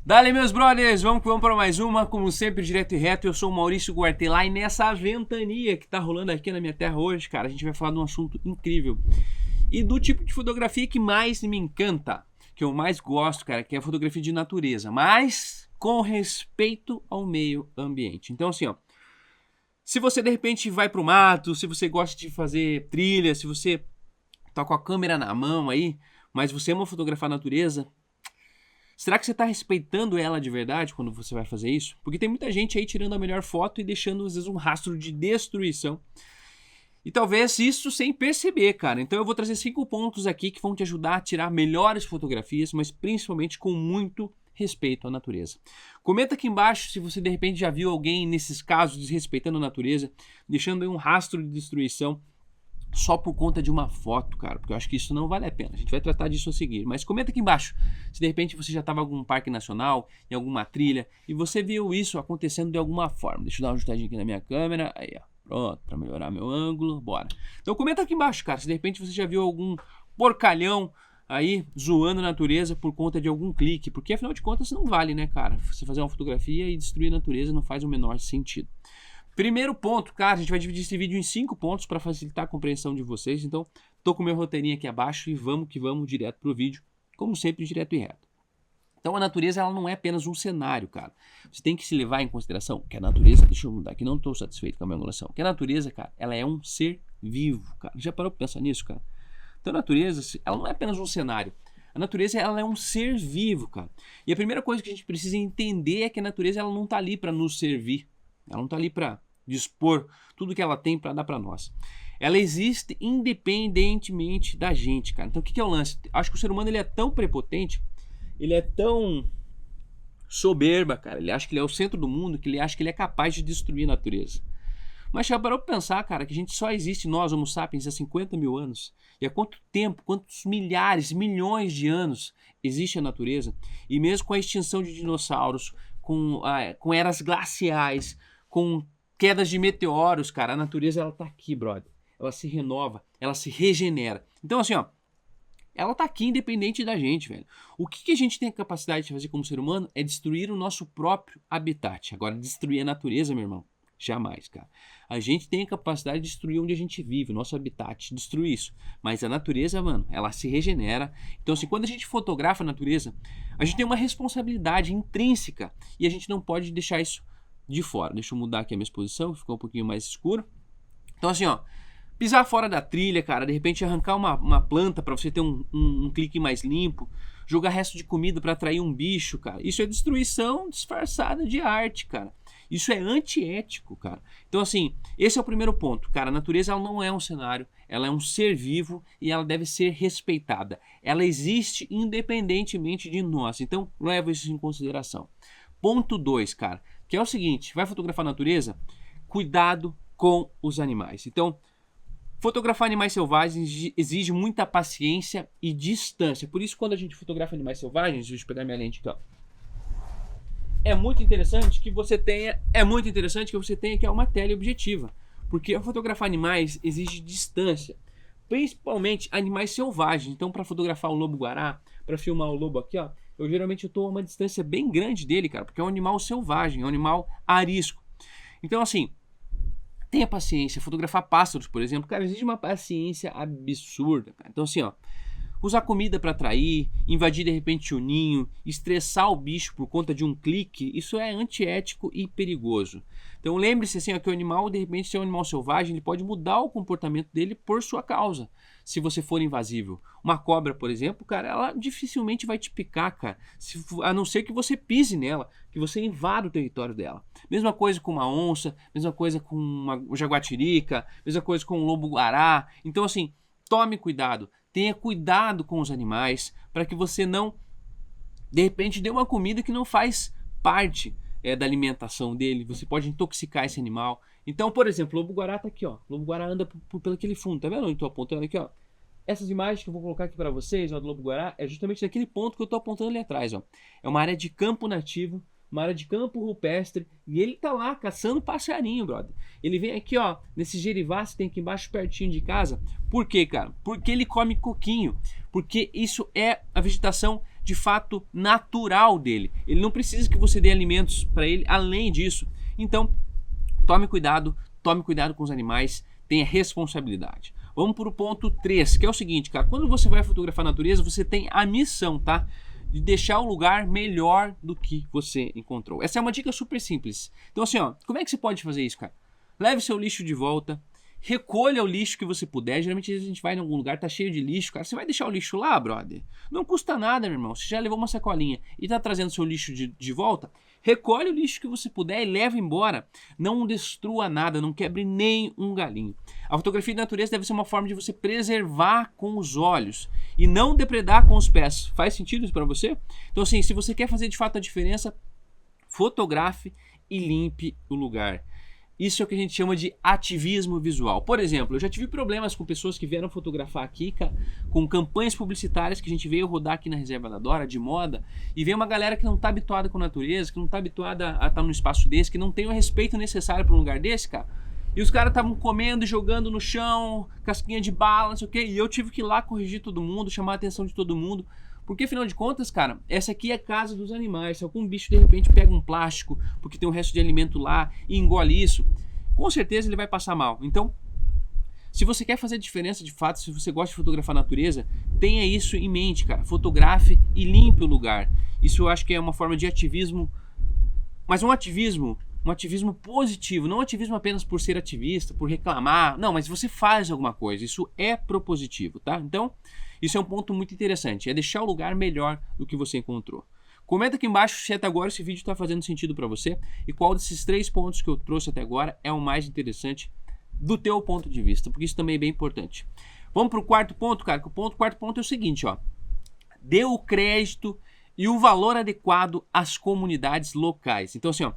Dale, meus brothers, vamos que vamos para mais uma, como sempre, direto e reto. Eu sou o Maurício Guartelá e nessa ventania que tá rolando aqui na minha terra hoje, cara, a gente vai falar de um assunto incrível e do tipo de fotografia que mais me encanta, que eu mais gosto, cara, que é a fotografia de natureza, mas com respeito ao meio ambiente. Então, assim, ó, se você de repente vai pro mato, se você gosta de fazer trilha, se você tá com a câmera na mão aí, mas você ama fotografar a natureza, será que você está respeitando ela de verdade quando você vai fazer isso? Porque tem muita gente aí tirando a melhor foto e deixando às vezes um rastro de destruição. E talvez isso sem perceber, cara. Então eu vou trazer 5 pontos aqui que vão te ajudar a tirar melhores fotografias, mas principalmente com muito respeito à natureza. Comenta aqui embaixo se você de repente já viu alguém nesses casos desrespeitando a natureza, deixando aí um rastro de destruição só por conta de uma foto, cara, porque eu acho que isso não vale a pena. A gente vai tratar disso a seguir, mas comenta aqui embaixo se de repente você já estava em algum parque nacional, em alguma trilha, e você viu isso acontecendo de alguma forma. Deixa eu dar uma ajustadinha aqui na minha câmera, aí ó, pronto, para melhorar meu ângulo, bora. Então comenta aqui embaixo, cara, se de repente você já viu algum porcalhão aí zoando a natureza por conta de algum clique, porque afinal de contas não vale, né, cara? Você fazer uma fotografia e destruir a natureza não faz o menor sentido. Primeiro ponto, cara, a gente vai dividir esse vídeo em 5 pontos para facilitar a compreensão de vocês. Então, tô com o meu roteirinho aqui abaixo e vamos que vamos direto pro vídeo, como sempre, direto e reto. Então, a natureza ela não é apenas um cenário, cara. Você tem que se levar em consideração que a natureza, deixa eu mudar aqui, não estou satisfeito com a minha angulação, que a natureza, cara, ela é um ser vivo, cara. Já parou para pensar nisso, cara? Então, a natureza, ela não é apenas um cenário. A natureza, ela é um ser vivo, cara. E a primeira coisa que a gente precisa entender é que a natureza, ela não tá ali para nos servir. Ela não tá ali para dispor tudo que ela tem para dar para nós. Ela existe independentemente da gente, cara. Então o que é o lance? Acho que o ser humano ele é tão prepotente, ele é tão soberba, cara. Ele acha que ele é o centro do mundo, que ele acha que ele é capaz de destruir a natureza. Mas já parou para pensar, cara, que a gente só existe, nós, Homo sapiens, há 50 mil anos? E há quanto tempo, quantos milhares, milhões de anos existe a natureza? E mesmo com a extinção de dinossauros, com eras glaciais, com quedas de meteoros, cara, a natureza ela tá aqui, brother. Ela se renova, ela se regenera. Então assim, ó, ela tá aqui independente da gente, velho. O que a gente tem a capacidade de fazer como ser humano é destruir o nosso próprio habitat. Agora, destruir a natureza, meu irmão, jamais, cara. A gente tem a capacidade de destruir onde a gente vive, o nosso habitat, destruir isso. Mas a natureza, mano, ela se regenera. Então assim, quando a gente fotografa a natureza, a gente tem uma responsabilidade intrínseca e a gente não pode deixar isso de fora. Deixa eu mudar aqui a minha exposição, ficou um pouquinho mais escuro. Então assim, ó, pisar fora da trilha, cara, de repente arrancar uma planta para você ter um clique mais limpo, jogar resto de comida para atrair um bicho, cara, isso é destruição disfarçada de arte, cara. Isso é antiético, cara. Então assim, esse é o primeiro ponto, cara. A natureza ela não é um cenário, ela é um ser vivo e ela deve ser respeitada. Ela existe independentemente de nós, então leva isso em consideração. Ponto 2, cara, que é o seguinte, vai fotografar a natureza? Cuidado com os animais. Então, fotografar animais selvagens exige muita paciência e distância. Por isso, quando a gente fotografa animais selvagens, deixa eu pegar minha lente aqui, ó. É muito interessante que você tenha que é uma teleobjetiva, porque fotografar animais exige distância, principalmente animais selvagens. Então, para fotografar o lobo-guará, para filmar o lobo aqui, ó, eu geralmente estou a uma distância bem grande dele, cara, porque é um animal selvagem, é um animal arisco. Então, assim, tenha paciência. Fotografar pássaros, por exemplo, cara, exige uma paciência absurda, cara. Então, assim, ó, usar comida para atrair, invadir de repente o ninho, estressar o bicho por conta de um clique, isso é antiético e perigoso. Então lembre-se assim, ó, que o animal, de repente, se é um animal selvagem, ele pode mudar o comportamento dele por sua causa, se você for invasível. Uma cobra, por exemplo, cara, ela dificilmente vai te picar, cara, a não ser que você pise nela, que você invada o território dela. Mesma coisa com uma onça, mesma coisa com uma jaguatirica, mesma coisa com um lobo-guará. Então assim, tome cuidado. Tenha cuidado com os animais para que você não, de repente, dê uma comida que não faz parte da alimentação dele. Você pode intoxicar esse animal. Então, por exemplo, o lobo-guará tá aqui, ó. O lobo-guará anda pelo aquele fundo, tá vendo onde eu tô apontando aqui, ó? Essas imagens que eu vou colocar aqui para vocês, ó, do lobo-guará, é justamente naquele ponto que eu tô apontando ali atrás, ó. É uma área de campo nativo, uma área de campo rupestre, e ele tá lá caçando passarinho, brother. Ele vem aqui, ó, nesse gerivá que tem aqui embaixo, pertinho de casa. Por quê, cara? Porque ele come coquinho, porque isso é a vegetação de fato natural dele. Ele não precisa que você dê alimentos para ele além disso. Então, tome cuidado com os animais, tenha responsabilidade. Vamos para o ponto 3, que é o seguinte, cara, quando você vai fotografar a natureza, você tem a missão, tá? De deixar o lugar melhor do que você encontrou. Essa é uma dica super simples. Então assim, ó, como é que você pode fazer isso, cara? Leve seu lixo de volta, recolha o lixo que você puder. Geralmente a gente vai em algum lugar, tá cheio de lixo, cara. Você vai deixar o lixo lá, brother? Não custa nada, meu irmão. Você já levou uma sacolinha e tá trazendo seu lixo de volta, recolhe o lixo que você puder e leva embora. Não destrua nada, não quebre nem um galinho. A fotografia de natureza deve ser uma forma de você preservar com os olhos e não depredar com os pés. Faz sentido isso para você? Então assim, se você quer fazer de fato a diferença, fotografe e limpe o lugar. Isso é o que a gente chama de ativismo visual. Por exemplo, eu já tive problemas com pessoas que vieram fotografar aqui, cara, com campanhas publicitárias que a gente veio rodar aqui na Reserva da Dora, de moda, e vem uma galera que não está habituada com a natureza, que não está habituada a estar num espaço desse, que não tem o respeito necessário para um lugar desse, cara. E os caras estavam comendo e jogando no chão, casquinha de bala, não sei o quê, e eu tive que ir lá corrigir todo mundo, chamar a atenção de todo mundo. Porque afinal de contas, cara, essa aqui é a casa dos animais. Se algum bicho de repente pega um plástico, porque tem um resto de alimento lá e engole isso, com certeza ele vai passar mal. Então, se você quer fazer diferença de fato, se você gosta de fotografar a natureza, tenha isso em mente, cara. Fotografe e limpe o lugar. Isso eu acho que é uma forma de ativismo, mas um ativismo positivo, não um ativismo apenas por ser ativista, por reclamar. Não, mas você faz alguma coisa. Isso é propositivo, tá? Então, isso é um ponto muito interessante, é deixar o lugar melhor do que você encontrou. Comenta aqui embaixo se até agora esse vídeo está fazendo sentido para você e qual desses 3 pontos que eu trouxe até agora é o mais interessante do teu ponto de vista, porque isso também é bem importante. Vamos para o quarto ponto, cara, que o quarto ponto é o seguinte, ó. Dê o crédito e o valor adequado às comunidades locais. Então assim, ó,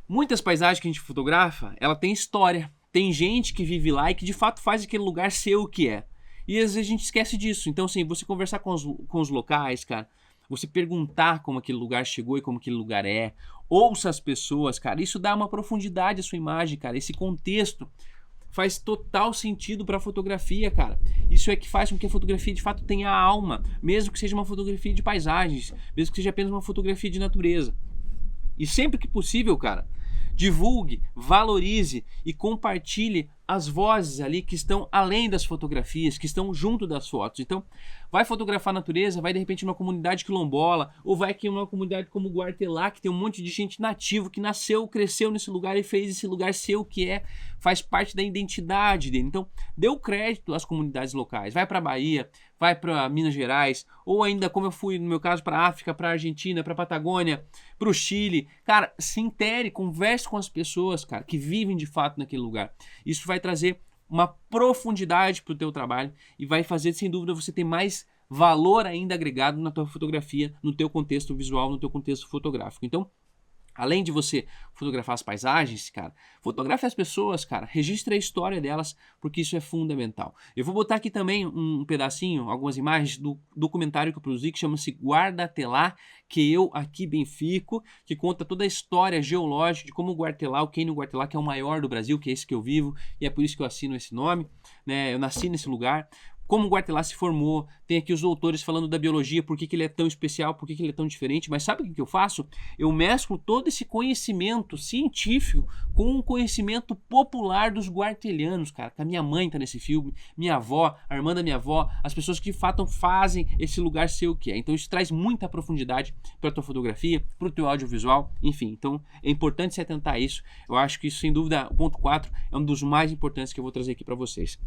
muitas paisagens que a gente fotografa, ela tem história, tem gente que vive lá e que de fato faz aquele lugar ser o que é. E às vezes a gente esquece disso. Então, assim, você conversar com os locais, cara, você perguntar como aquele lugar chegou e como aquele lugar é, ouça as pessoas, cara, isso dá uma profundidade à sua imagem, cara. Esse contexto faz total sentido para a fotografia, cara. Isso é que faz com que a fotografia de fato tenha alma, mesmo que seja uma fotografia de paisagens, mesmo que seja apenas uma fotografia de natureza. E sempre que possível, cara, divulgue, valorize e compartilhe as vozes ali que estão além das fotografias, que estão junto das fotos. Então, vai fotografar a natureza, vai de repente numa comunidade quilombola, ou vai aqui numa comunidade como Guartelá, que tem um monte de gente nativo que nasceu, cresceu nesse lugar e fez esse lugar ser o que é, faz parte da identidade dele. Então, dê o crédito às comunidades locais. Vai para Bahia, vai para Minas Gerais, ou ainda, como eu fui no meu caso, para África, para Argentina, para Patagônia, para o Chile. Cara, se intere, converse com as pessoas, cara, que vivem de fato naquele lugar. Isso vai trazer uma profundidade para o teu trabalho e vai fazer, sem dúvida, você ter mais valor ainda agregado na tua fotografia, no teu contexto visual, no teu contexto fotográfico. Então, além de você fotografar as paisagens, cara, fotografe as pessoas, cara, registre a história delas, porque isso é fundamental. Eu vou botar aqui também um pedacinho, algumas imagens do documentário que eu produzi, que chama-se Guaratelá, que eu aqui bem fico, que conta toda a história geológica de como o Guaratelá, o Cânion Guaratelá, que é o maior do Brasil, que é esse que eu vivo, e é por isso que eu assino esse nome, né? Eu nasci nesse lugar. Como o Guaratelá se formou, tem aqui os autores falando da biologia, por que ele é tão especial, por que ele é tão diferente, mas sabe o que eu faço? Eu mesclo todo esse conhecimento científico com um conhecimento popular dos guartelianos, cara. A minha mãe tá nesse filme, minha avó, a irmã da minha avó, as pessoas que de fato fazem esse lugar ser o que é. Então isso traz muita profundidade para a tua fotografia, para o teu audiovisual, enfim. Então é importante se atentar a isso. Eu acho que isso, sem dúvida, o ponto 4 é um dos mais importantes que eu vou trazer aqui para vocês.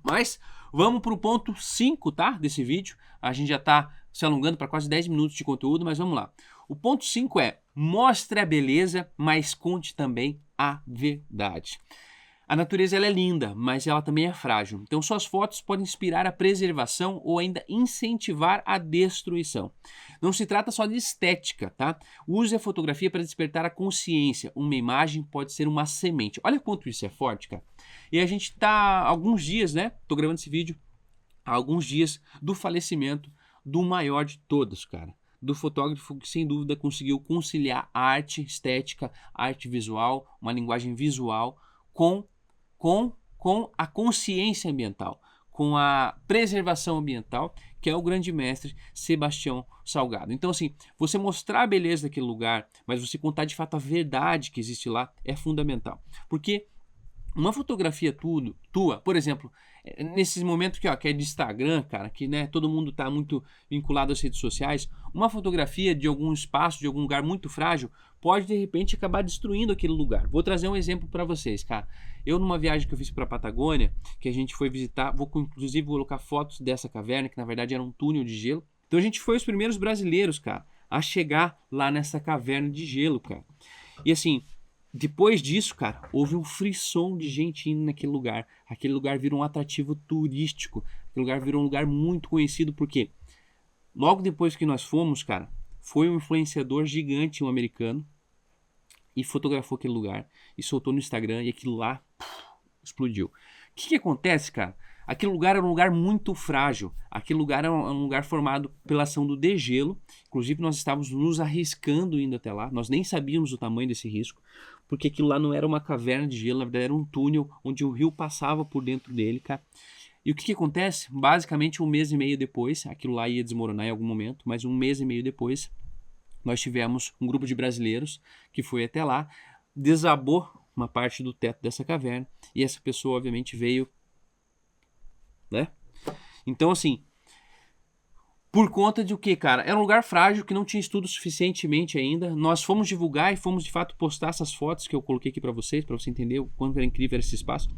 Mas vamos para o ponto 5, tá, desse vídeo. A gente já está se alongando para quase 10 minutos de conteúdo, mas vamos lá. O ponto 5 é: mostre a beleza, mas conte também a verdade. A natureza ela é linda, mas ela também é frágil. Então suas fotos podem inspirar a preservação ou ainda incentivar a destruição. Não se trata só de estética, tá? Use a fotografia para despertar a consciência. Uma imagem pode ser uma semente. Olha quanto isso é forte, cara. E a gente tá há alguns dias, né? Tô gravando esse vídeo há alguns dias do falecimento do maior de todos, cara. Do fotógrafo que sem dúvida conseguiu conciliar a arte estética, a arte visual, uma linguagem visual com a consciência ambiental, com a preservação ambiental, que é o grande mestre Sebastião Salgado. Então, assim, você mostrar a beleza daquele lugar, mas você contar de fato a verdade que existe lá é fundamental. Porque uma fotografia tua, por exemplo, nesses momentos que é de Instagram, cara, que né, todo mundo tá muito vinculado às redes sociais, uma fotografia de algum espaço, de algum lugar muito frágil, pode de repente acabar destruindo aquele lugar. Vou trazer um exemplo para vocês, cara. Eu numa viagem que eu fiz para Patagônia, que a gente foi visitar, vou inclusive colocar fotos dessa caverna, que na verdade era um túnel de gelo. Então a gente foi os primeiros brasileiros, cara, a chegar lá nessa caverna de gelo, cara. E assim, depois disso, cara, houve um frisson de gente indo naquele lugar. Aquele lugar virou um atrativo turístico. Aquele lugar virou um lugar muito conhecido, porque logo depois que nós fomos, cara, foi um influenciador gigante, um americano, e fotografou aquele lugar, e soltou no Instagram, e aquilo lá explodiu. O que acontece, cara? Aquele lugar era um lugar muito frágil. Aquele lugar era um lugar formado pela ação do degelo. Inclusive, nós estávamos nos arriscando indo até lá. Nós nem sabíamos o tamanho desse risco, porque aquilo lá não era uma caverna de gelo, na verdade era um túnel onde o rio passava por dentro dele, cara. E o que acontece? Basicamente, 1 mês e meio depois, aquilo lá ia desmoronar em algum momento, mas 1 mês e meio depois, nós tivemos um grupo de brasileiros que foi até lá, desabou uma parte do teto dessa caverna, e essa pessoa, obviamente, veio, né? Então, assim, por conta de o que, cara? Era um lugar frágil que não tinha estudo suficientemente ainda. Nós fomos divulgar e fomos, de fato, postar essas fotos que eu coloquei aqui para você entender o quanto era incrível esse espaço.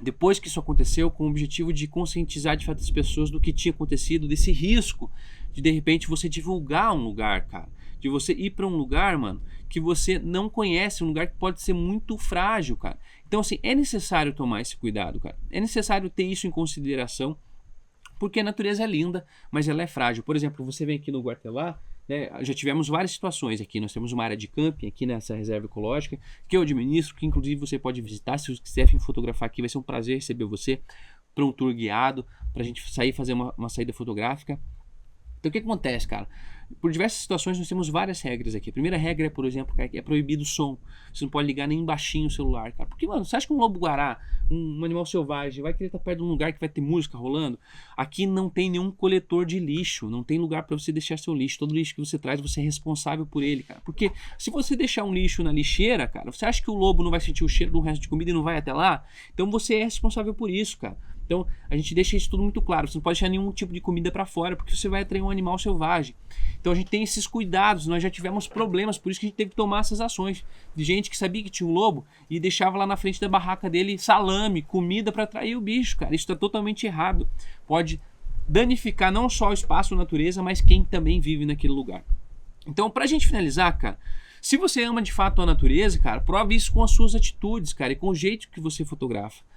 Depois que isso aconteceu, com o objetivo de conscientizar, de fato, as pessoas do que tinha acontecido, desse risco de repente, você divulgar um lugar, cara. De você ir para um lugar, mano, que você não conhece, um lugar que pode ser muito frágil, cara. Então, assim, é necessário tomar esse cuidado, cara. É necessário ter isso em consideração, porque a natureza é linda, mas ela é frágil. Por exemplo, você vem aqui no Guartelá, né, já tivemos várias situações aqui. Nós temos uma área de camping aqui nessa reserva ecológica, que eu administro, que inclusive você pode visitar. Se você quiser fotografar aqui, vai ser um prazer receber você para um tour guiado, para a gente sair fazer uma saída fotográfica. Então o que acontece, cara? Por diversas situações nós temos várias regras aqui. A primeira regra é, por exemplo, que é proibido o som. Você não pode ligar nem baixinho o celular, cara. Porque, mano, você acha que um lobo-guará, um animal selvagem, vai querer estar perto de um lugar que vai ter música rolando? Aqui não tem nenhum coletor de lixo, não tem lugar para você deixar seu lixo. Todo lixo que você traz, você é responsável por ele, cara. Porque se você deixar um lixo na lixeira, cara, você acha que o lobo não vai sentir o cheiro do resto de comida e não vai até lá? Então você é responsável por isso, cara. Então a gente deixa isso tudo muito claro. Você não pode deixar nenhum tipo de comida para fora, porque você vai atrair um animal selvagem. Então a gente tem esses cuidados. Nós já tivemos problemas, por isso que a gente teve que tomar essas ações. De gente que sabia que tinha um lobo e deixava lá na frente da barraca dele salame, comida para atrair o bicho, cara. Isso está totalmente errado. Pode danificar não só o espaço, a natureza, mas quem também vive naquele lugar. Então, pra gente finalizar, cara, se você ama de fato a natureza, cara, prove isso com as suas atitudes, cara, e com o jeito que você fotografa.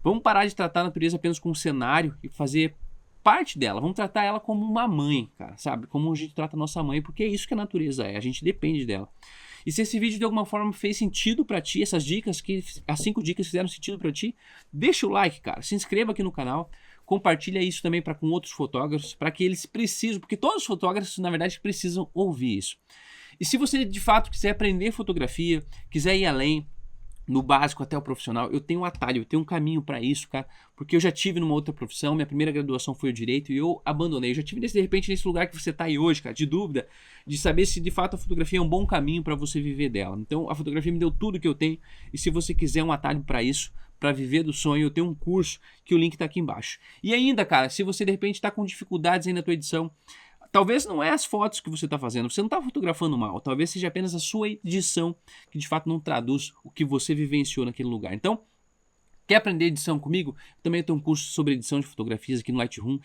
Vamos parar de tratar a natureza apenas como um cenário e fazer parte dela. Vamos tratar ela como uma mãe, cara, sabe? Como a gente trata a nossa mãe, porque é isso que a natureza é. A gente depende dela. E se esse vídeo de alguma forma fez sentido pra ti, essas dicas, as 5 dicas fizeram sentido pra ti, deixa o like, cara. Se inscreva aqui no canal. Compartilha isso também com outros fotógrafos, para que eles precisem, porque todos os fotógrafos, na verdade, precisam ouvir isso. E se você, de fato, quiser aprender fotografia, quiser ir além, no básico até o profissional, eu tenho um atalho, eu tenho um caminho para isso, cara, porque eu já tive numa outra profissão, minha primeira graduação foi o direito e eu abandonei. Eu já tive, de repente, nesse lugar que você tá aí hoje, cara, de dúvida, de saber se de fato a fotografia é um bom caminho para você viver dela. Então, a fotografia me deu tudo que eu tenho e se você quiser um atalho para isso, para viver do sonho, eu tenho um curso que o link tá aqui embaixo. E ainda, cara, se você de repente tá com dificuldades aí na tua edição, talvez não é as fotos que você está fazendo, você não está fotografando mal, talvez seja apenas a sua edição que de fato não traduz o que você vivenciou naquele lugar. Então, quer aprender edição comigo? Eu também tenho um curso sobre edição de fotografias aqui no Lightroom.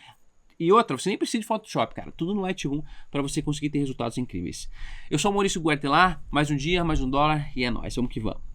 E outra, você nem precisa de Photoshop, cara, tudo no Lightroom para você conseguir ter resultados incríveis. Eu sou o Maurício Guartelá, mais um dia, mais um dólar e é nóis, vamos que vamos.